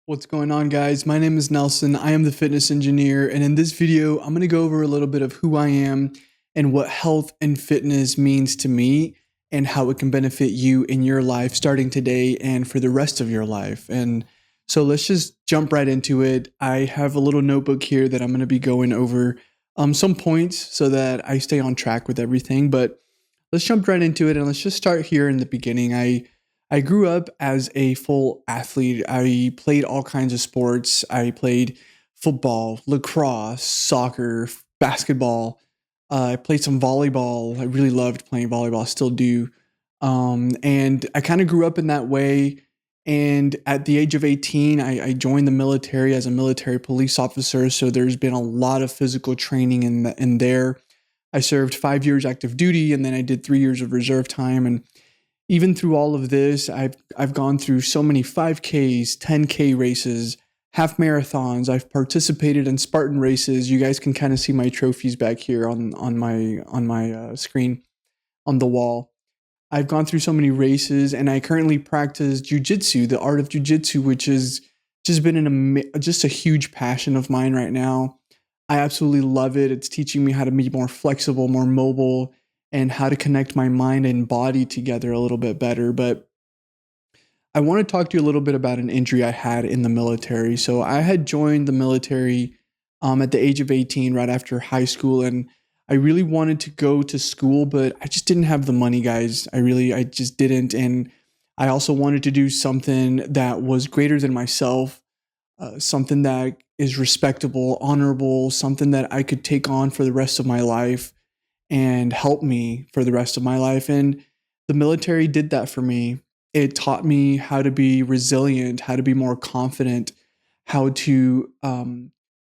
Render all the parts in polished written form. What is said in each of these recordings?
What's going on, guys? My name is Nelson. I am the fitness engineer, and in this video, I'm going to go over a little bit of who I am and what health and fitness means to me and how it can benefit you in your life starting today and for the rest of your life. And so let's just jump right into it. I have a little notebook here that I'm going to be going over some points so that I stay on track with everything. But let's jump right into it and let's just start here in the beginning. I grew up as a full athlete. I played all kinds of sports. I played football, lacrosse, soccer, basketball. I played some volleyball. I really loved playing volleyball, still do. And I kind of grew up in that way. And at the age of 18, I joined the military as a military police officer. So there's been a lot of physical training in there. I served 5 years active duty, and then I did 3 years of reserve time. And even through all of this, I've gone through so many 5Ks, 10K races, half marathons. I've participated in Spartan races. You guys can kind of see my trophies back here on my screen on the wall. I've gone through so many races, and I currently practice jujitsu, the art of jujitsu, which has just been just a huge passion of mine right now. I absolutely love it. It's teaching me how to be more flexible, more mobile, and how to connect my mind and body together a little bit better. But I want to talk to you a little bit about an injury I had in the military. So I had joined the military at the age of 18, right after high school, and I really wanted to go to school, but I just didn't have the money, guys. I just didn't. And I also wanted to do something that was greater than myself, something that is respectable, honorable, something that I could take on for the rest of my life and help me for the rest of my life. And the military did that for me. It taught me how to be resilient, how to be more confident, how to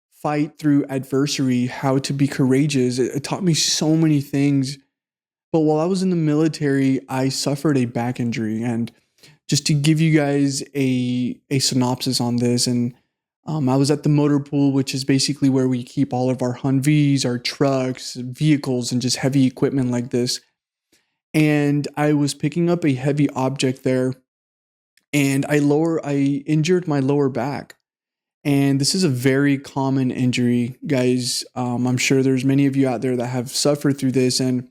fight through adversity, how to be courageous. It taught me so many things. But while I was in the military, I suffered a back injury. And just to give you guys a synopsis on this, and I was at the motor pool, which is basically where we keep all of our Humvees, our trucks, vehicles, and just heavy equipment like this. And I was picking up a heavy object there, and I injured my lower back. And this is a very common injury, guys. I'm sure there's many of you out there that have suffered through this, and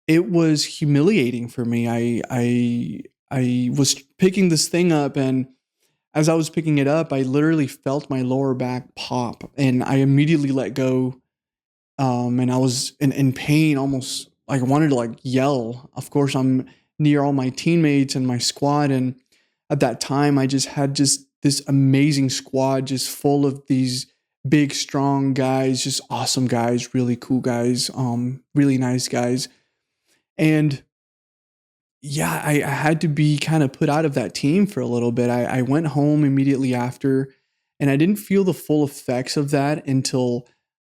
it was humiliating for me. I was picking this thing up, and as I was picking it up, I literally felt my lower back pop, and I immediately let go. And I was in pain, almost like I wanted to like yell. Of course, I'm near all my teammates and my squad, and at that time, I just had just this amazing squad, just full of these big, strong guys, just awesome guys, really cool guys, really nice guys, and yeah, I had to be kind of put out of that team for a little bit. I went home immediately after, and I didn't feel the full effects of that until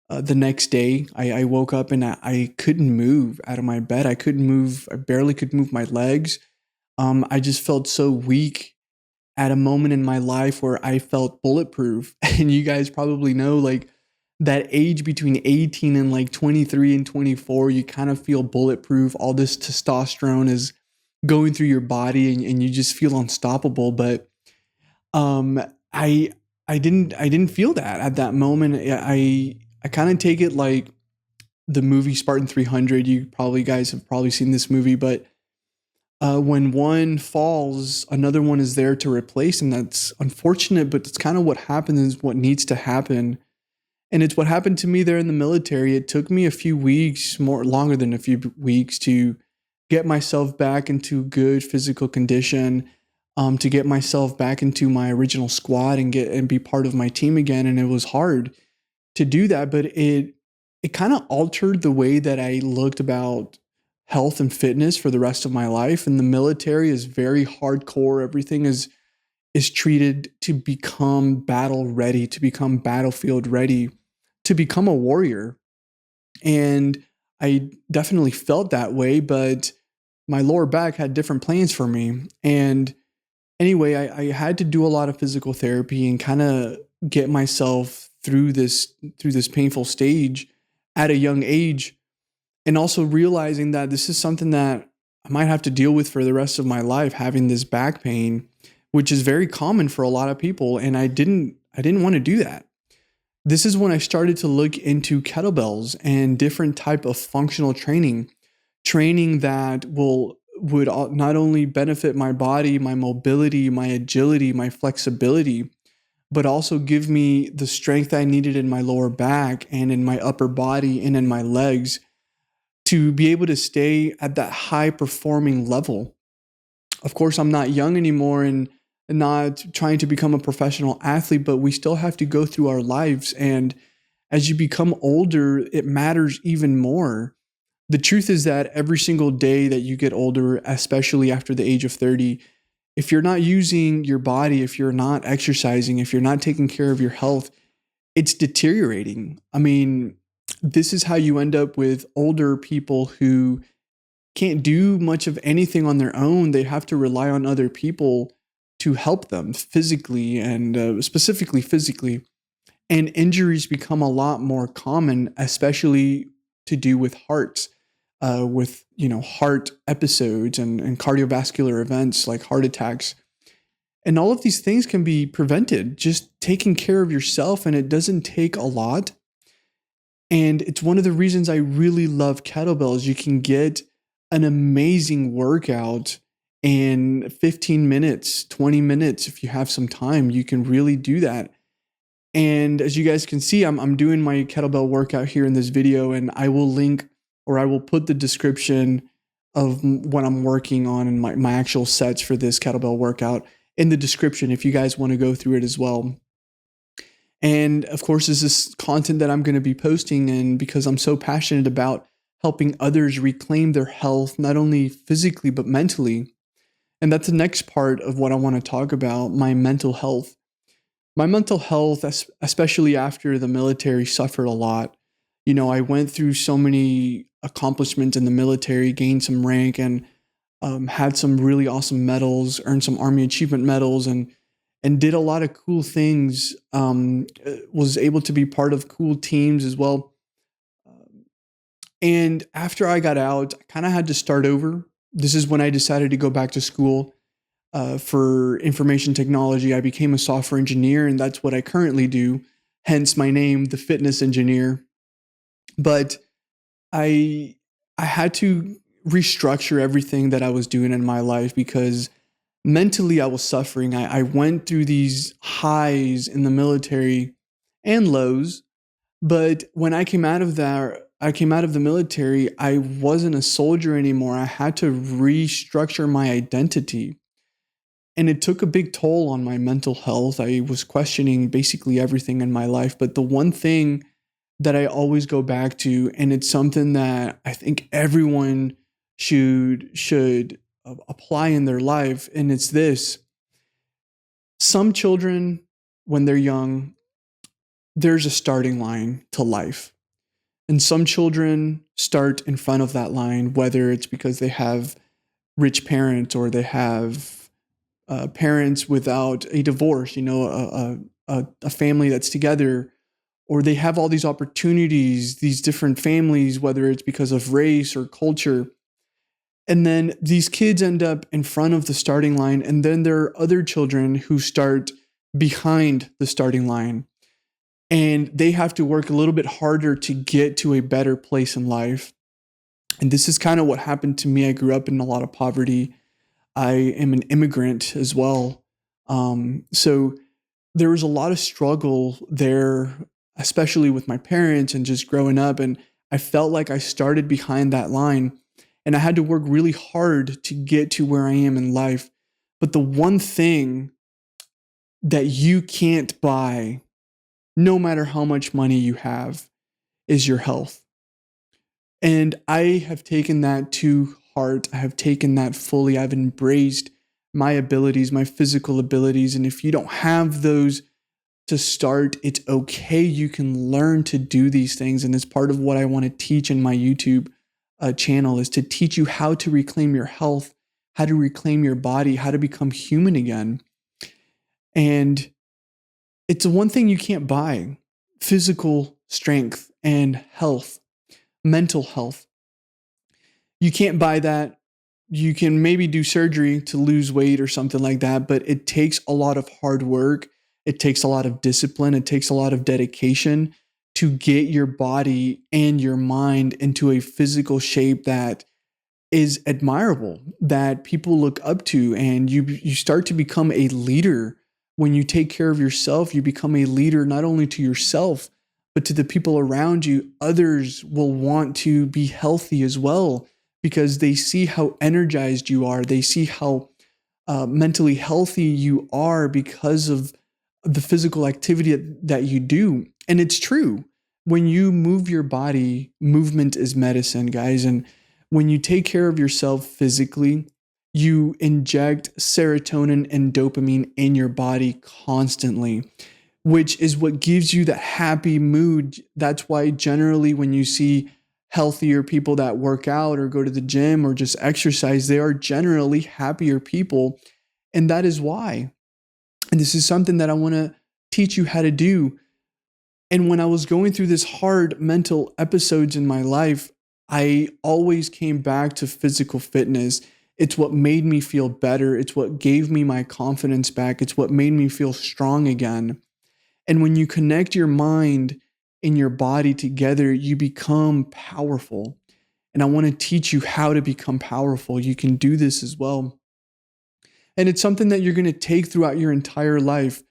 the next day. I woke up and I couldn't move out of my bed. I couldn't move. I barely could move my legs. I just felt so weak at a moment in my life where I felt bulletproof. And you guys probably know, like, that age between 18 and like 23 and 24, you kind of feel bulletproof. All this testosterone is going through your body, and you just feel unstoppable. But um I I didn't feel that at that moment. I kind of take it like the movie Spartan 300. You probably guys have probably seen this movie, but when one falls, another one is there to replace, and that's unfortunate, but it's kind of what happens, is what needs to happen. And it's what happened to me there in the military. It took me a few weeks, more longer than a few weeks, to get myself back into good physical condition, to get myself back into my original squad and be part of my team again. And it was hard to do that, but it kind of altered the way that I looked about health and fitness for the rest of my life. And the military is very hardcore. Everything is treated to become battle ready, to become battlefield ready, to become a warrior. And I definitely felt that way, but my lower back had different plans for me. And anyway, I had to do a lot of physical therapy and kind of get myself through this painful stage at a young age, and also realizing that this is something that I might have to deal with for the rest of my life, having this back pain, which is very common for a lot of people. And I didn't want to do that. This is when I started to look into kettlebells and different type of functional training that would not only benefit my body, my mobility, my agility, my flexibility, but also give me the strength I needed in my lower back and in my upper body and in my legs to be able to stay at that high performing level. Of course, I'm not young anymore and not trying to become a professional athlete, but we still have to go through our lives. And as you become older, it matters even more. The truth is that every single day that you get older, especially after the age of 30, if you're not using your body, if you're not exercising, if you're not taking care of your health, it's deteriorating. I mean, this is how you end up with older people who can't do much of anything on their own. They have to rely on other people to help them physically and specifically physically. And injuries become a lot more common, especially to do with hearts, with heart episodes and cardiovascular events like heart attacks. And all of these things can be prevented just taking care of yourself, and it doesn't take a lot. And it's one of the reasons I really love kettlebells. You can get an amazing workout in 15 minutes, 20 minutes. If you have some time, you can really do that. And as you guys can see, I'm doing my kettlebell workout here in this video, and I will link, or I will put the description of what I'm working on and my actual sets for this kettlebell workout in the description if you guys want to go through it as well. And of course, this is content that I'm going to be posting, and because I'm so passionate about helping others reclaim their health, not only physically, but mentally. And that's the next part of what I want to talk about, my mental health. My mental health, especially after the military, suffered a lot. I went through so many accomplishments in the military, gained some rank, and had some really awesome medals, earned some Army Achievement medals, and did a lot of cool things. Was able to be part of cool teams as well. And after I got out, I kind of had to start over. This is when I decided to go back to school for information technology. I became a software engineer, and that's what I currently do, hence my name, the fitness engineer. But I had to restructure everything that I was doing in my life because mentally I was suffering. I went through these highs in the military and lows, but when I came out of the military, I wasn't a soldier anymore. I had to restructure my identity. And it took a big toll on my mental health. I was questioning basically everything in my life. But the one thing that I always go back to, and it's something that I think everyone should apply in their life, and it's this. Some children, when they're young, there's a starting line to life. And some children start in front of that line, whether it's because they have rich parents or they have parents without a divorce, a family that's together, or they have all these opportunities, these different families, whether it's because of race or culture. And then these kids end up in front of the starting line. And then there are other children who start behind the starting line. And they have to work a little bit harder to get to a better place in life. And this is kind of what happened to me. I grew up in a lot of poverty. I am an immigrant as well. So there was a lot of struggle there, especially with my parents and just growing up. And I felt like I started behind that line and I had to work really hard to get to where I am in life. But the one thing that you can't buy, no matter how much money you have, is your health. And I have taken that to heart. I have taken that fully. I've embraced my abilities, my physical abilities. And if you don't have those to start, it's okay. You can learn to do these things. And it's part of what I want to teach in my YouTube channel, is to teach you how to reclaim your health, how to reclaim your body, how to become human again. And it's the one thing you can't buy: physical strength and health, mental health. You can't buy that you can maybe do surgery to lose weight or something like that, but it takes a lot of hard work. It takes a lot of discipline. It takes a lot of dedication to get your body and your mind into a physical shape that is admirable, that people look up to, and you start to become a leader. When you take care of yourself, you become a leader not only to yourself but to the people around you. Others will want to be healthy as well because they see how energized you are. They see how mentally healthy you are because of the physical activity that you do. And it's true. When you move your body, movement is medicine, guys. And when you take care of yourself physically, you inject serotonin and dopamine in your body constantly, which is what gives you that happy mood. That's why generally when you see healthier people that work out or go to the gym or just exercise, they are generally happier people. And that is why. And this is something that I want to teach you how to do. And when I was going through this hard mental episodes in my life, I always came back to physical fitness. It's what made me feel better. It's what gave me my confidence back. It's what made me feel strong again. And when you connect your mind and your body together, you become powerful. And I want to teach you how to become powerful. You can do this as well. And it's something that you're going to take throughout your entire life.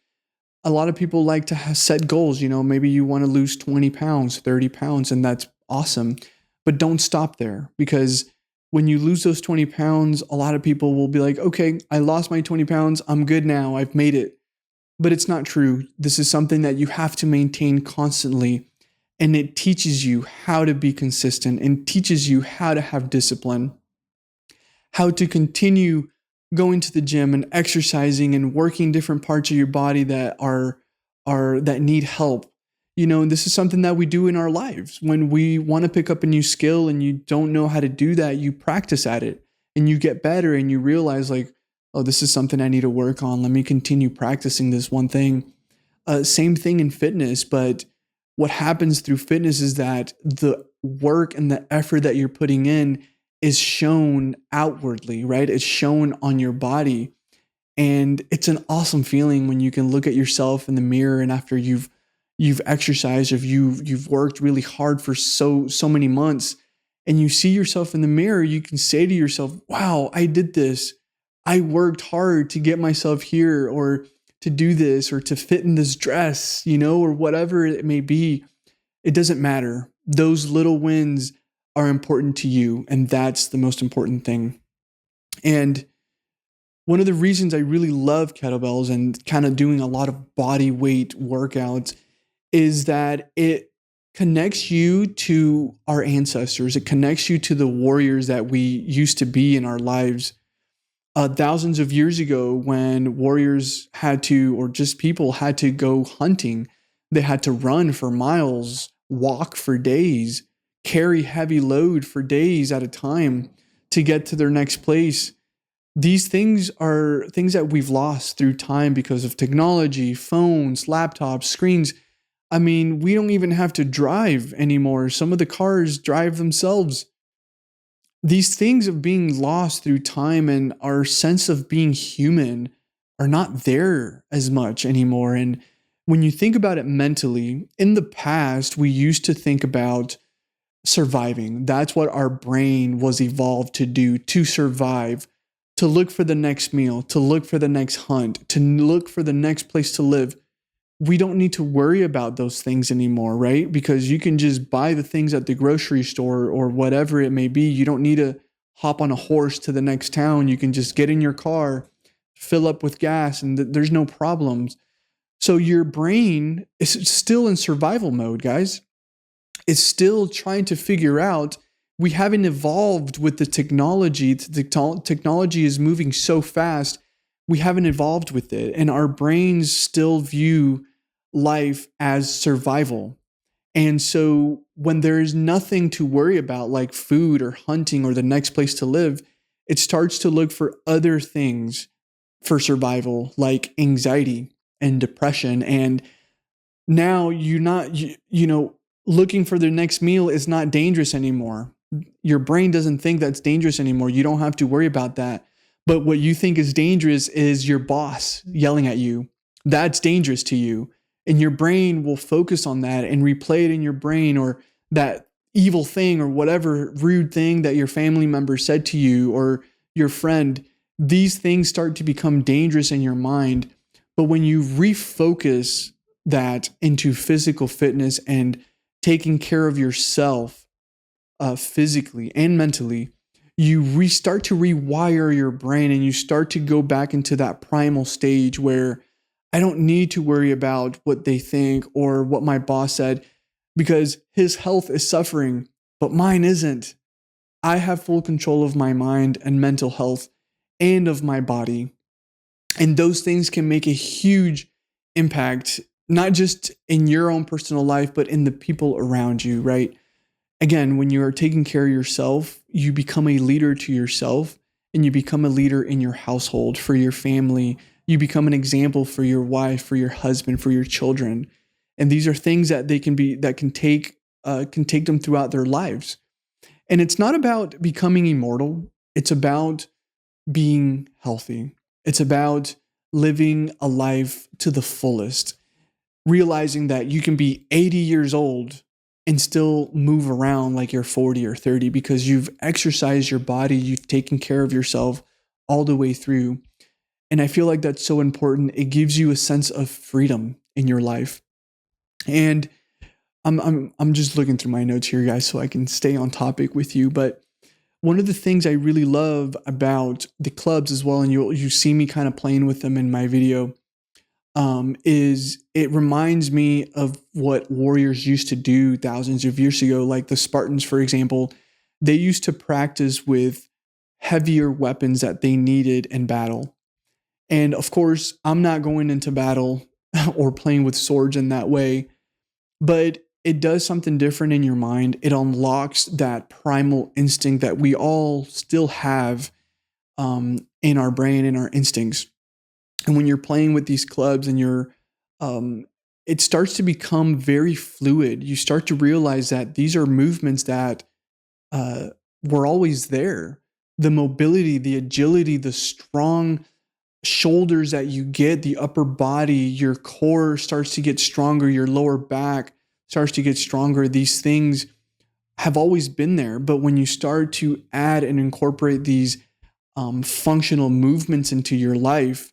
A lot of people like to set goals. Maybe you want to lose 20 pounds, 30 pounds, and that's awesome. But don't stop there, because when you lose those 20 pounds, a lot of people will be like, okay, I lost my 20 pounds. I'm good now. I've made it. But it's not true. This is something that you have to maintain constantly. And it teaches you how to be consistent and teaches you how to have discipline, how to continue going to the gym and exercising and working different parts of your body that are that need help. And this is something that we do in our lives. When we want to pick up a new skill and you don't know how to do that, you practice at it and you get better and you realize like, oh, this is something I need to work on. Let me continue practicing this one thing. Same thing in fitness, but what happens through fitness is that the work and the effort that you're putting in is shown outwardly, right? It's shown on your body. And it's an awesome feeling when you can look at yourself in the mirror, and after you've exercised, or you've worked really hard for so many months, and you see yourself in the mirror, you can say to yourself, wow, I did this. I worked hard to get myself here, or to do this, or to fit in this dress, or whatever it may be. It doesn't matter. Those little wins are important to you, and that's the most important thing. And one of the reasons I really love kettlebells and kind of doing a lot of body weight workouts is that it connects you to our ancestors. It connects you to the warriors that we used to be in our lives. Thousands of years ago, when warriors had to, or just people had to go hunting, they had to run for miles, walk for days, carry heavy load for days at a time to get to their next place. These things are things that we've lost through time because of technology, phones, laptops, screens. I mean, we don't even have to drive anymore. Some of the cars drive themselves. These things of being lost through time and our sense of being human are not there as much anymore. And when you think about it mentally, in the past, we used to think about surviving. That's what our brain was evolved to do, to survive, to look for the next meal, to look for the next hunt, to look for the next place to live. We don't need to worry about those things anymore, right? Because you can just buy the things at the grocery store or whatever it may be. You don't need to hop on a horse to the next town. You can just get in your car, fill up with gas, and there's no problems. So your brain is still in survival mode, guys. It's still trying to figure out. We haven't evolved with the technology. The technology is moving so fast. We haven't evolved with it. And our brains still view life as survival. And so when there is nothing to worry about, like food or hunting or the next place to live, it starts to look for other things for survival, like anxiety and depression. And now you're not, looking for the next meal is not dangerous anymore. Your brain doesn't think that's dangerous anymore. You don't have to worry about that. But what you think is dangerous is your boss yelling at you. That's dangerous to you. And your brain will focus on that and replay it in your brain, or that evil thing or whatever rude thing that your family member said to you or your friend. These things start to become dangerous in your mind. But when you refocus that into physical fitness and taking care of yourself, physically and mentally, you restart to rewire your brain and you start to go back into that primal stage where I don't need to worry about what they think or what my boss said, because his health is suffering, but mine isn't. I have full control of my mind and mental health and of my body. And those things can make a huge impact, not just in your own personal life, but in the people around you, right? Again, when you are taking care of yourself, you become a leader to yourself and you become a leader in your household, for your family. You become an example for your wife, for your husband, for your children. And these are things that can take them throughout their lives. And it's not about becoming immortal. It's about being healthy. It's about living a life to the fullest, realizing that you can be 80 years old and still move around like you're 40 or 30 because you've exercised your body, you've taken care of yourself all the way through. And I feel like that's so important. It gives you a sense of freedom in your life. And I'm just looking through my notes here, guys, so I can stay on topic with you. But one of the things I really love about the clubs as well, and you see me kind of playing with them in my video, is it reminds me of what warriors used to do thousands of years ago. Like the Spartans, for example, they used to practice with heavier weapons that they needed in battle. And of course, I'm not going into battle or playing with swords in that way, but it does something different in your mind. It unlocks that primal instinct that we all still have in our brain, in our instincts. And when you're playing with these clubs and it starts to become very fluid. You start to realize that these are movements that were always there. The mobility, the agility, the strong shoulders that you get, the upper body, your core starts to get stronger, your lower back starts to get stronger. These things have always been there. But when you start to add and incorporate these functional movements into your life,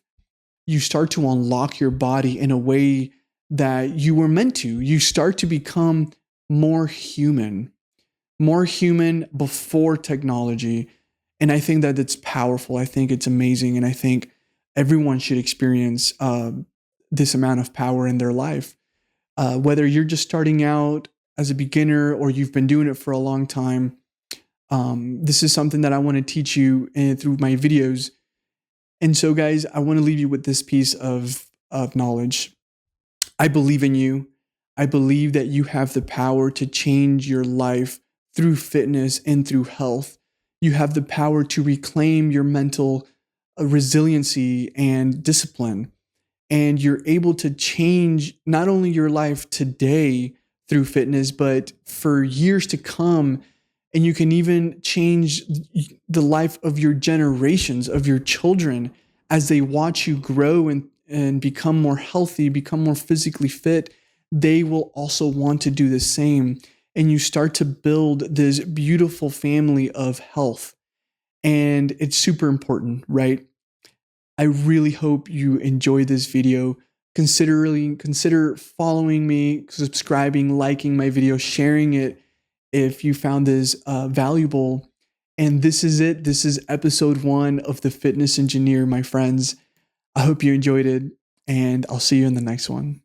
you start to unlock your body in a way that you were meant to. You start to become more human before technology. And I think that it's powerful. I think it's amazing. And I think everyone should experience this amount of power in their life. Whether you're just starting out as a beginner or you've been doing it for a long time, this is something that I want to teach you through my videos. And so, guys, I want to leave you with this piece of knowledge. I believe in you. I believe that you have the power to change your life through fitness and through health. You have the power to reclaim your mental resiliency and discipline. And you're able to change not only your life today through fitness, but for years to come. And you can even change the life of your generations, of your children, as they watch you grow and become more healthy, become more physically fit. They will also want to do the same. And you start to build this beautiful family of health. And it's super important, right? I really hope you enjoyed this video. Consider following me, subscribing, liking my video, sharing it if you found this valuable. And this is it. This is episode 1 of The Fitness Engineer, my friends. I hope you enjoyed it, and I'll see you in the next one.